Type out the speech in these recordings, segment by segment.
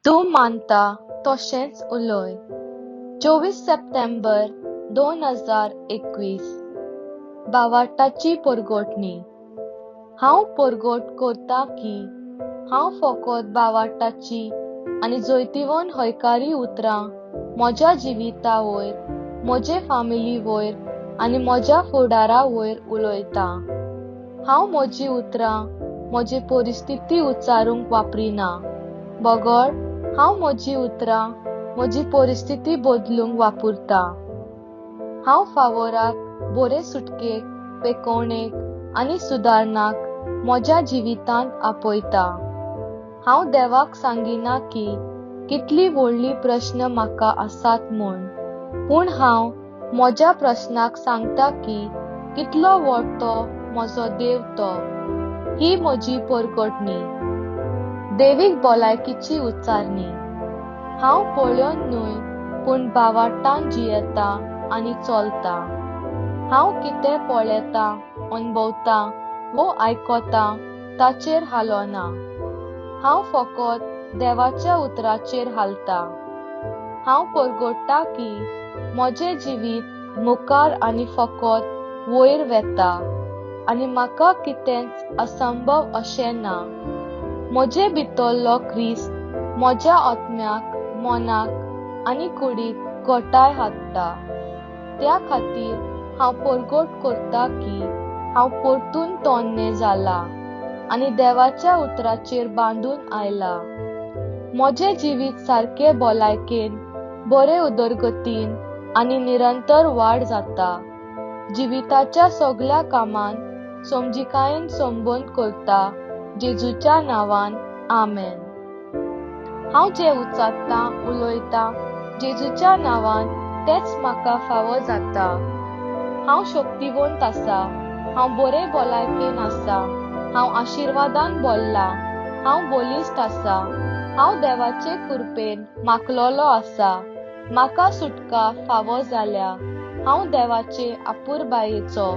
तूं मानता तशेंच उलय. 24 सप्टेंबर 2021. बावाटाची परगोटणी. हांव परगोट करतां की हांव फकत बावाटाची आनी जैतिवंत हयकारी उतरां म्हज्या जिविता वयर, म्हजे फामिली वयर आनी म्हज्या फुडारा वयर उलयतां. हांव म्हजी उतरां म्हजी परिस्थिती उच्चारूंक वापरिना. बगड, हांव म्हजी उतरां म्हजी परिस्थिती बदलूंक वापरतां. हांव फावोराक, बरे सुटकेक, पेखोवणेक आनी सुदारणाक म्हज्या जिवितांत आपयतां. हांव देवाक सांगिना की कितली व्हडली प्रश्न म्हाका आसात म्हूण, पूण हांव म्हज्या प्रश्नाक सांगतां की कितलो व्हड तो म्हजो देव तो. ही म्हजी परगोटणी. देवीक भलायकीची उच्चारणी. हांव पळयोन न्हय, पूण बावाटान जियेतां आनी चलतां. हांव कितें पळयतां, अणभवतां वो आयकतां ताचेर हालोना. हांव फकत देवाच्या उतराचेर हालतां. हांव परगोट्टां की म्हजें जिवीत मुखार आनी फकत वयर वेता आनी म्हाका कितेंच असंभव अशें ना. म्हजे भितरलो क्रिस्त म्हज्या आत्म्याक, मनाक आनी कुडीक घोटाय हाडटा. त्या खातीर हांव परगोट करतां की हांव परतून तोन्ने जाला आनी देवाच्या उतराचेर बांदून आयला. म्हजें जिवीत सारके भलायकेन, बरे उदरगतीन आनी निरंतर वाड जाता. जिविताच्या सगळ्या कामांत समजिकायेन संबंद करता. जेजूच्या नांवान आमेन. हांव जें उच्चारतां, उलयतां जेजूच्या नांवान तेंच म्हाका फावो जाता. हांव शक्तिवंत आसा. हांव बरे भलायकेन आसा. हांव आशिर्वादान भरलां. हांव बलिश्ट आसा. हांव देवाचे कृपेन माखलोलो आसा. म्हाका सुटका फावो जाल्या. हांव देवाचे आपुरबायेचो.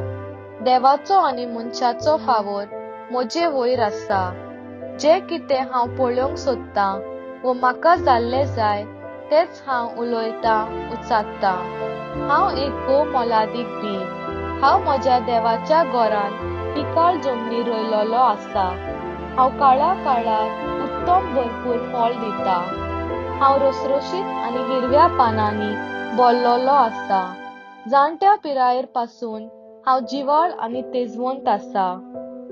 देवाचो आनी मनशाचो फावोर म्हजे वयर आसा. जें कितें हांव पळोवंक सोदतां वो म्हाका जाल्लें जाय तेंच हांव उलयतां, उच्चारतां. हांव एक घोव मोलादीक बी. हांव म्हज्या देवाच्या घरान पिकाळ जमनी रोयलोलो आसा. हांव काळा काळार उत्तम भरपूर फळ दितां. हांव रसरशीत आनी हिरव्या पानांनी भरलोलो आसा. जाणट्या पिरायेर पासून हांव जिवाळ आनी तेजवंत आसा.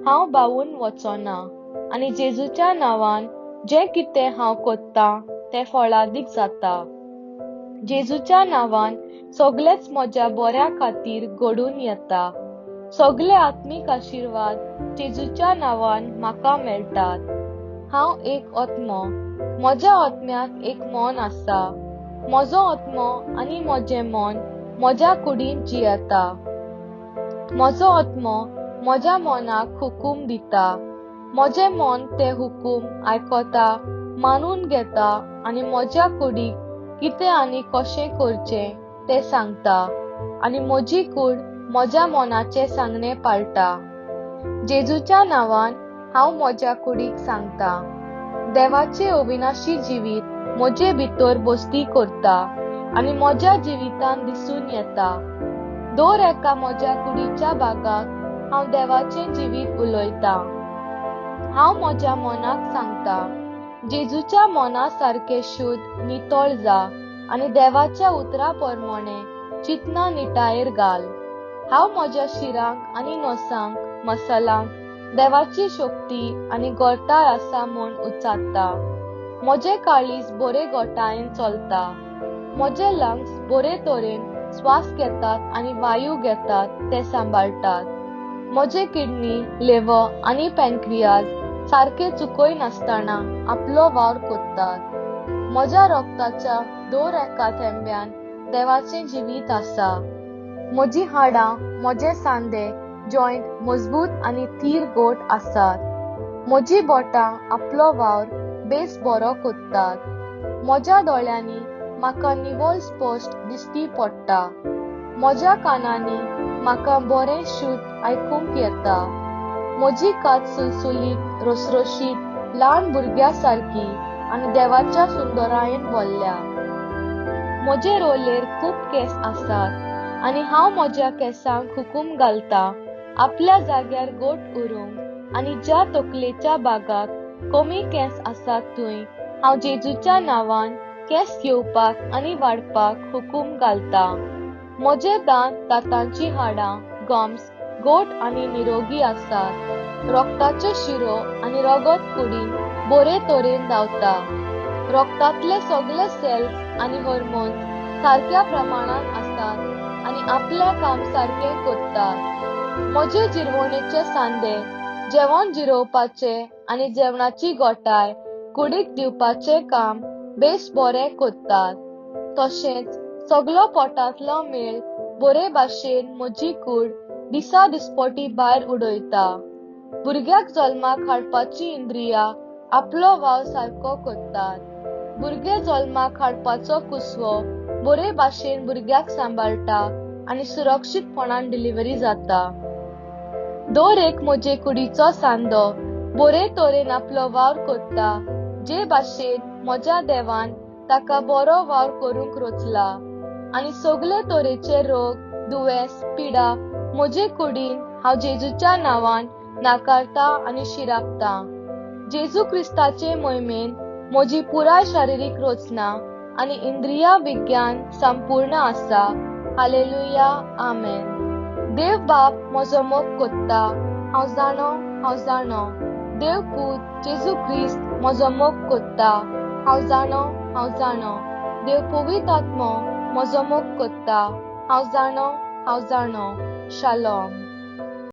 हांव भावून वचना आनी जेजूच्या नांवान जें कितें हांव कोत्तां तें फळादीक जाता. जेजूच्या नांवान सगळेच म्हज्या बऱ्या खातीर घडून येता. सगळे आत्मीक आशिर्वाद जेजूच्या नांवान म्हाका मेळटात. हांव एक आत्मो. म्हज्या आत्म्याक एक मन आसा. म्हजो आत्मो आनी म्हजें मन म्हज्या कुडीन जियेता. म्हजो आत्मो म्हज्या मनाक हुकूम दिता. म्हजें मन ते हुकूम आयकता, मानून घेता आनी म्हज्या कुडीक कितें आनी कशें करचें तें सांगता आनी म्हजी कूड म्हज्या मनाचें सांगणें पाळटा. जेजूच्या नांवान हांव म्हज्या कुडीक सांगतां. देवाचें अविनाशी जिवीत म्हजे भितर बसती करता आनी म्हज्या जिवितांत दिसून येता. दर एका म्हज्या कुडीच्या भागाक हांव देवाचें जिवीत उलयतां. हांव म्हज्या मनाक सांगतां, जेजूच्या मना सारकें शुद्ध, नितळ जा आनी देवाच्या उतरा प्रमाणें चिंतना निटायेर घाल. हांव म्हज्या शिरांक आनी नसांक, मसालांक देवाची शक्ती आनी घोटाय आसा म्हूण उच्चारतां. म्हजें काळीज बरे घोटायेन चलता. म्हजे लंग्स बरे तरेन स्वास घेतात आनी वायू घेतात ते सांबाळटात. म्हजे किडनी, लिव्हर आनी पॅनक्रियाज सारके चुकय नासतना आपलो वावर कोत्तात. म्हज्या रगताच्या दर एका थेंब्यान देवाचें जिवीत आसा. म्हजी हाडां, म्हजे सांदे, जॉयंट मजबूत आनी थीर घोट आसात. म्हजी बोटां आपलो वावर बेस बरो कोत्तात. म्हज्या दोळ्यांनी म्हाका निवळ स्पश्ट दिश्टी पडटा. म्हज्या कानांनी म्हाका बरें शुद्ध आयकूंक येता. म्हजी कात सुलसुलीत, रसरशीत, ल्हान भुरग्या सारकी आनी देवाच्या सुंदरायेन भरल्या. म्हजे रोलेर खूब केस आसात आनी हांव म्हज्या केसांक हुकूम घालता आपल्या जाग्यार गोट उरूंक आनी ज्या तकलेच्या भागाक कमी केस आसात थंय हांव जेजूच्या नांवान केस येवपाक आनी वाडपाक हुकूम घालता. म्हजे दांतांची हाडां गम्स गोट आनी निरोगी आसात. रोगताच्यो शिरो आनी रगत कुडीन बरे तरेन धांवता. रोगतांतले सगळे सेल्स आनी हॉर्मोन्स सारक्या प्रमाणान आसात आनी आपलें काम सारकें करतात. म्हजे जिरवणेचे सांदे जेवण जिरोवपाचे आनी जेवणाची गोठाय कुडीक दिवपाचे काम बेस बरें करतात. तशेंच सगळो पोटांतलो मेळ बरे भाशेन म्हजी कूड दिसा दिसपटी भायर उडयता. भुरग्याक जल्माक हाडपाची इंद्रिया आपलो वाव सारको करतात. भुरगे जल्माक हाडपाचो कुसवो बरे भाशेन भुरग्याक सांबाळटा आनी सुरक्षीतपणान डिलिव्हरी जाता. दर एक म्हजे कुडीचो सांदो बरे तरेन आपलो वावर करता जे भाशेन म्हज्या देवान ताका बरो वावर करूंक रचला. आनी सगळे तरेचे रोग दुयेंस पिडा म्हजे कुडीन हांव जेजूच्या नांवान नाकारता आनी शिरापता. जेजू क्रिस्ताचे मोहिमेन म्हजी पुराय शारिरीक रचना आनी इंद्रिया विज्ञान संपूर्ण आसा. Hallelujah amen. देव बाप म्हजो मोग कोत्ता. हांव जाणो देव पूत जेजू क्रिस्त म्हजो मोग कोत्ता. हांव जाणो देव पवित्र आत्मो म्हजो मोग कोत्ता. हांव जाणो शालोम.